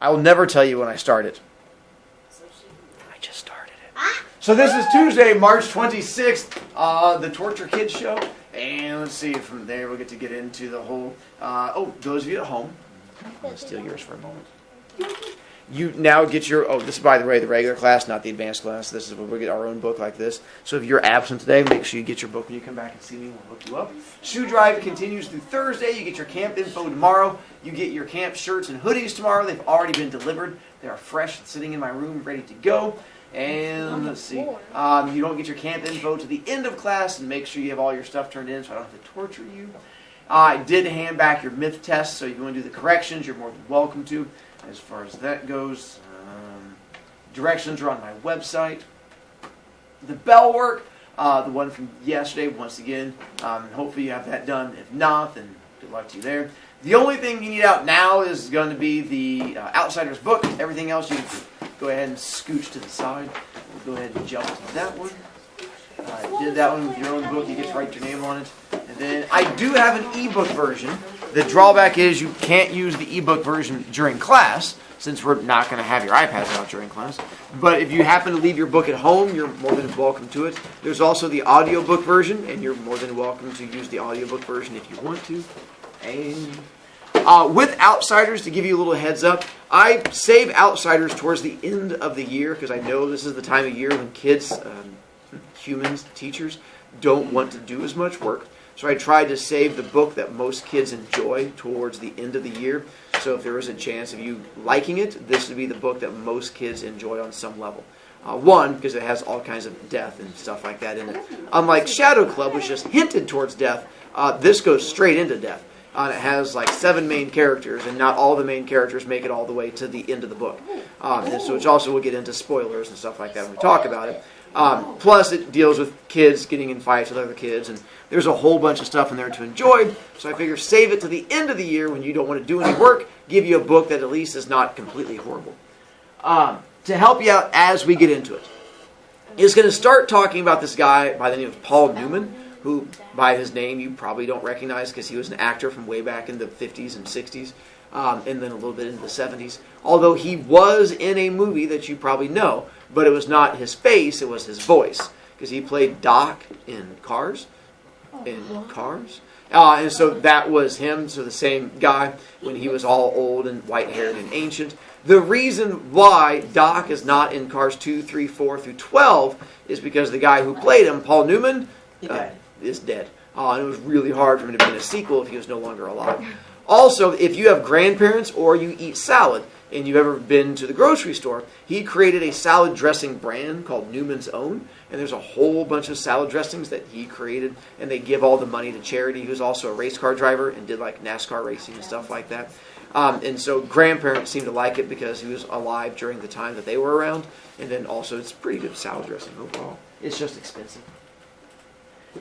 I will never tell you when I start it. I just started it. So this is Tuesday, March 26th, the Torture Kids show. And let's see, from there we'll get into the whole... those of you at home, I'm going to steal yours for a moment. You now get your... Oh, this is, by the way, the regular class, not the advanced class. This is where we get our own book like this. So if you're absent today, make sure you get your book when you come back and see me. We'll hook you up. Shoe drive continues through Thursday. You get your camp info tomorrow. You get your camp shirts and hoodies tomorrow. They've already been delivered. They are fresh, sitting in my room, ready to go. And let's see. You don't get your camp info to the end of class, and make sure you have all your stuff turned in so I don't have to torture you. I did hand back your myth test, so if you want to do the corrections, you're more than welcome to. As far as that goes, directions are on my website. The bell work, the one from yesterday, once again, hopefully you have that done. If not, then good luck to you there. The only thing you need out now is going to be the Outsiders book. Everything else you can go ahead and scooch to the side. We'll go ahead and jump to that one. Did that one with your own book. You get to write your name on it. And then I do have an ebook version. The drawback is you can't use the ebook version during class, since we're not going to have your iPads out during class. But if you happen to leave your book at home, you're more than welcome to it. There's also the audiobook version, and you're more than welcome to use the audiobook version if you want to. And with Outsiders, to give you a little heads up, I save Outsiders towards the end of the year because I know this is the time of year when kids, humans, teachers, don't want to do as much work. So I tried to save the book that most kids enjoy towards the end of the year. So if there is a chance of you liking it, this would be the book that most kids enjoy on some level. One, because it has all kinds of death and stuff like that in it. Unlike Shadow Club, which just hinted towards death, this goes straight into death. It has like 7 main characters, and not all the main characters make it all the way to the end of the book. And so which also will get into spoilers and stuff like that when we talk about it. Plus, it deals with kids getting in fights with other kids, and there's a whole bunch of stuff in there to enjoy. So I figure save it to the end of the year when you don't want to do any work, give you a book that at least is not completely horrible. To help you out as we get into it, is going to start talking about this guy by the name of Paul Newman, who by his name you probably don't recognize because he was an actor from way back in the 50s and 60s, and then a little bit into the 70s. Although he was in a movie that you probably know, but it was not his face, it was his voice, because he played Doc in Cars. And so that was him, so the same guy when he was all old and white-haired and ancient. The reason why Doc is not in Cars 2, 3, 4 through 12 is because the guy who played him, Paul Newman, is dead. And it was really hard for him to be in a sequel if he was no longer alive. Also, if you have grandparents or you eat salad and you've ever been to the grocery store, he created a salad dressing brand called Newman's Own. And there's a whole bunch of salad dressings that he created, and they give all the money to charity. He was also a race car driver and did like NASCAR racing and stuff like that. And so grandparents seem to like it because he was alive during the time that they were around. And then also it's pretty good salad dressing overall. It's just expensive.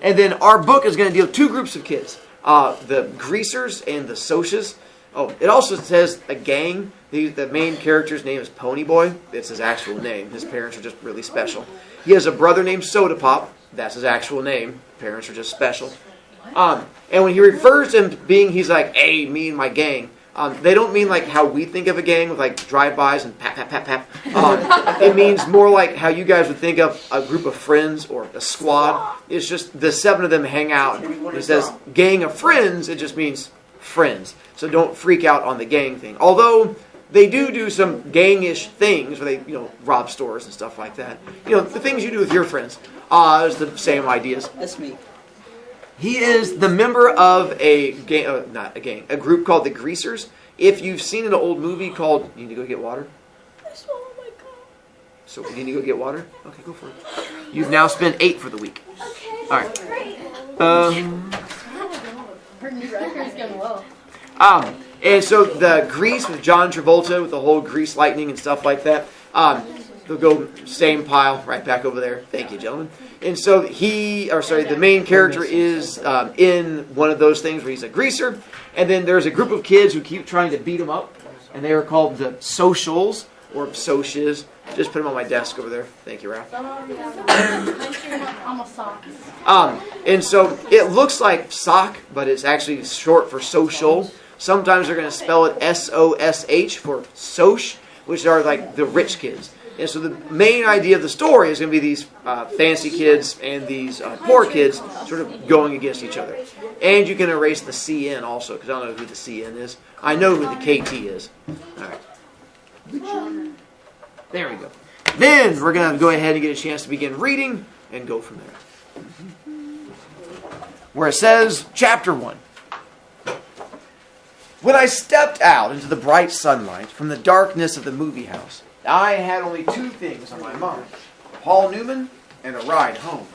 And then our book is going to deal with 2 groups of kids. The greasers and the socias. Oh, it also says a gang. The main character's name is Ponyboy. It's his actual name. His parents are just really special. He has a brother named Soda Pop. That's his actual name. Parents are just special. And when he refers to him being, he's like, hey, me and my gang. They don't mean like how we think of a gang with like drive-bys and pap, pap, pap, pap. It means more like how you guys would think of a group of friends or a squad. It's just the 7 of them hang out. When it says gang of friends, it just means friends. So don't freak out on the gang thing. Although they do some gangish things where they, rob stores and stuff like that. The things you do with your friends. It's the same ideas. That's me. He is the member of a gang, a group called the Greasers. If you've seen an old movie called, you need to go get water? I swallowed my cup. So you need to go get water? Okay, go for it. You've now spent 8 for the week. Okay. All right. Her new record's going well. And so the Grease with John Travolta with the whole Grease lightning and stuff like that. They'll go same pile right back over there. Thank you, gentlemen. And so the main character is in one of those things where he's a greaser. And then there's a group of kids who keep trying to beat him up. And they are called the Socials or Socias. Just put them on my desk over there. Thank you, Ralph. Almost socks. And so it looks like sock, but it's actually short for social. Sometimes they're going to spell it S-O-S-H for Soch, which are like the rich kids. And so the main idea of the story is going to be these fancy kids and these poor kids sort of going against each other. And you can erase the CN also, because I don't know who the CN is. I know who the KT is. All right. There we go. Then we're going to go ahead and get a chance to begin reading and go from there. Where it says, Chapter 1. When I stepped out into the bright sunlight from the darkness of the movie house, I had only two things on my mind: Paul Newman and a ride home.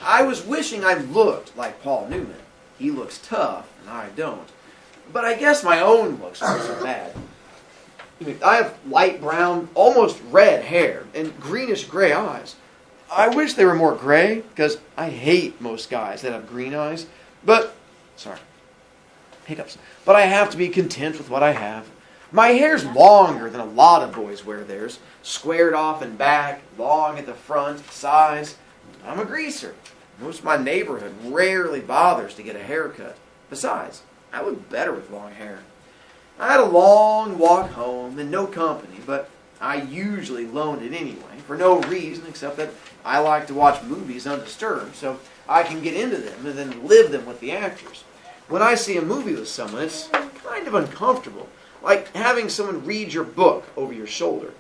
I was wishing I looked like Paul Newman. He looks tough, and I don't. But I guess my own looks aren't so bad. I have light brown, almost red hair, and greenish gray eyes. I wish they were more gray, because I hate most guys that have green eyes. But I have to be content with what I have. My hair's longer than a lot of boys wear theirs, squared off and back, long at the front, sides. I'm a greaser. Most of my neighborhood rarely bothers to get a haircut. Besides, I look better with long hair. I had a long walk home and no company, but I usually loaned it anyway, for no reason except that I like to watch movies undisturbed, so I can get into them and then live them with the actors. When I see a movie with someone, it's kind of uncomfortable, like having someone read your book over your shoulder.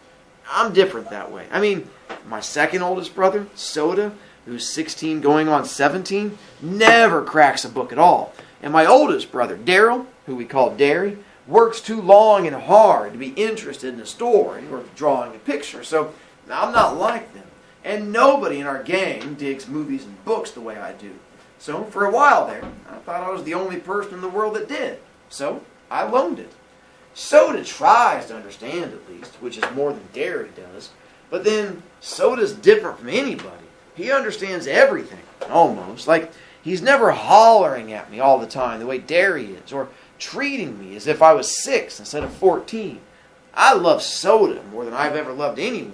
I'm different that way. I mean, my second oldest brother, Soda, who's 16 going on 17, never cracks a book at all. And my oldest brother, Daryl, who we call Derry, works too long and hard to be interested in a story or drawing a picture, so I'm not like them. And nobody in our gang digs movies and books the way I do. So for a while there, I thought I was the only person in the world that did. So I loaned it. Soda tries to understand at least, which is more than Derry does. But then Soda's different from anybody. He understands everything, almost. Like he's never hollering at me all the time the way Derry is, or treating me as if I was 6 instead of 14. I love Soda more than I've ever loved anyone,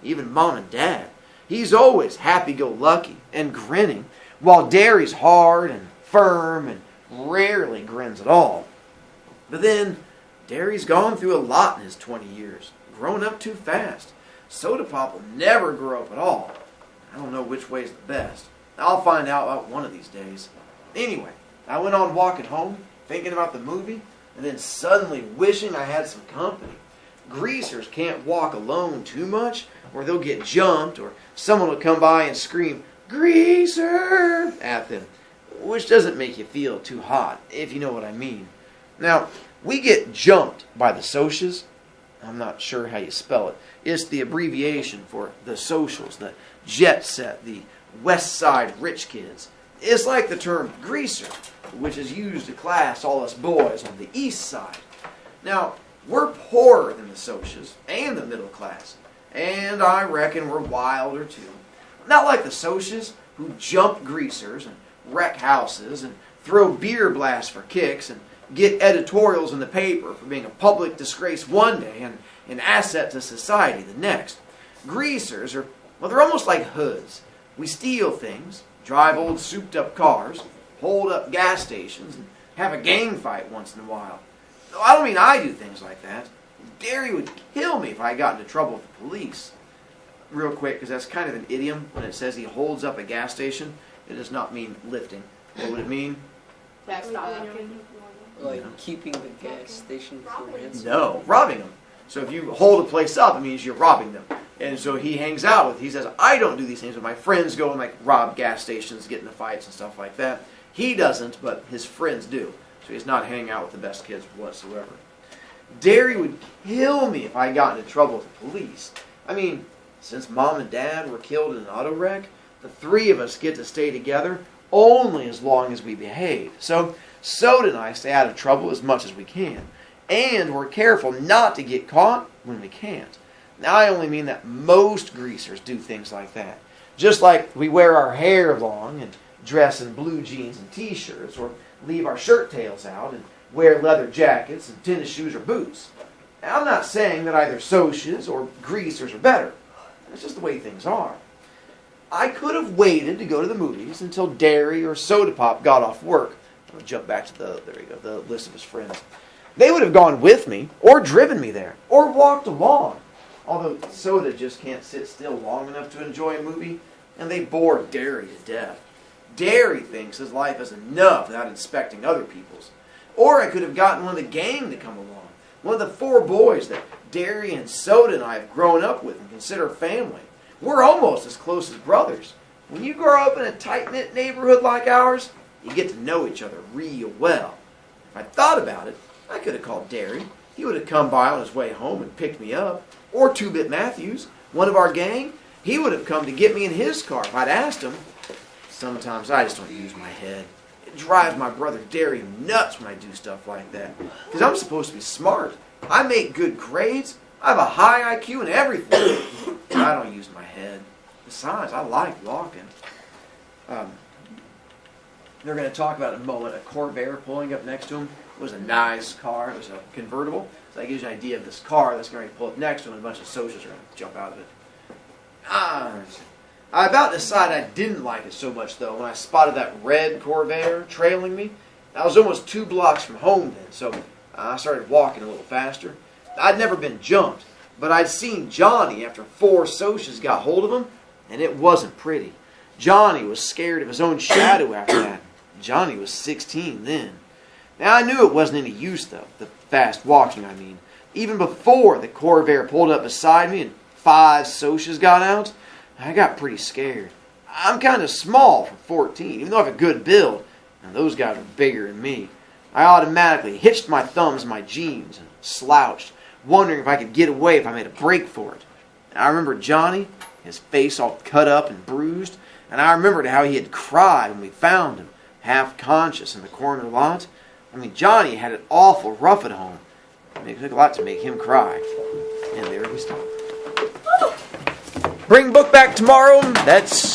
even Mom and Dad. He's always happy-go-lucky and grinning, while Derry's hard and firm and rarely grins at all. But then, Derry's gone through a lot in his 20 years, grown up too fast. Soda Pop will never grow up at all. I don't know which way's the best. I'll find out about one of these days. Anyway, I went on walking home, thinking about the movie, and then suddenly wishing I had some company. Greasers can't walk alone too much, or they'll get jumped, or someone will come by and scream, "Greaser!" at them, which doesn't make you feel too hot, if you know what I mean. Now, we get jumped by the Soches. I'm not sure how you spell it. It's the abbreviation for the socials, the jet set, the West Side rich kids. It's like the term greaser, which is used to class all us boys on the East Side. Now, we're poorer than the Soches and the middle class, and I reckon we're wilder too. Not like the Soches, who jump greasers and wreck houses and throw beer blasts for kicks and get editorials in the paper for being a public disgrace one day and an asset to society the next. Greasers are, well, they're almost like hoods. We steal things, drive old souped-up cars, hold up gas stations, and have a gang fight once in a while. No, I don't mean I do things like that. Derry would kill me if I got into trouble with the police. Real quick, because that's kind of an idiom. When it says he holds up a gas station, it does not mean lifting. What would it mean? Like keeping the gas station for ransom? No, robbing them. So if you hold a place up, it means you're robbing them. And so he hangs out with, he says, I don't do these things, but my friends go and like rob gas stations, get into fights and stuff like that. He doesn't, but his friends do. So he's not hanging out with the best kids whatsoever. Derry would kill me if I got into trouble with the police. I mean, since Mom and Dad were killed in an auto wreck, the three of us get to stay together only as long as we behave. So Soda and I stay out of trouble as much as we can. And we're careful not to get caught when we can't. Now, I only mean that most greasers do things like that. Just like we wear our hair long and dress in blue jeans and t-shirts, or leave our shirt tails out and wear leather jackets and tennis shoes or boots. Now, I'm not saying that either Soches or greasers are better. It's just the way things are. I could have waited to go to the movies until Derry or Soda Pop got off work. I'll jump back to the list of his friends. They would have gone with me, or driven me there, or walked along. Although Soda just can't sit still long enough to enjoy a movie, and they bore Derry to death. Derry thinks his life is enough without inspecting other people's. Or I could have gotten one of the gang to come along, one of the 4 boys that Derry and Soda and I have grown up with and consider family. We're almost as close as brothers. When you grow up in a tight-knit neighborhood like ours, you get to know each other real well. If I thought about it, I could have called Derry. He would have come by on his way home and picked me up. Or Two-Bit Matthews, one of our gang. He would have come to get me in his car if I'd asked him. Sometimes I just don't use my head. It drives my brother Derry nuts when I do stuff like that. Because I'm supposed to be smart. I make good grades. I have a high IQ and everything. But I don't use my head. Besides, I like walking. They're going to talk about in a moment a Corvair pulling up next to him. It was a nice car. It was a convertible. So that gives you an idea of this car that's going to pull up next to him and a bunch of socials are going to jump out of it. I about decided I didn't like it so much, though, when I spotted that red Corvair trailing me. I was almost 2 blocks from home then, so I started walking a little faster. I'd never been jumped, but I'd seen Johnny after 4 socials got hold of him, and it wasn't pretty. Johnny was scared of his own shadow after that. Johnny was 16 then. Now, I knew it wasn't any use, though, the fast walking, I mean. Even before the Corvair pulled up beside me and 5 socials got out, I got pretty scared. I'm kind of small for 14, even though I have a good build. And those guys are bigger than me. I automatically hitched my thumbs in my jeans and slouched, wondering if I could get away if I made a break for it. And I remember Johnny, his face all cut up and bruised, and I remembered how he had cried when we found him, half conscious in the corner lot. I mean, Johnny had it awful rough at home. It took a lot to make him cry. And there we stop. Bring book back tomorrow. That's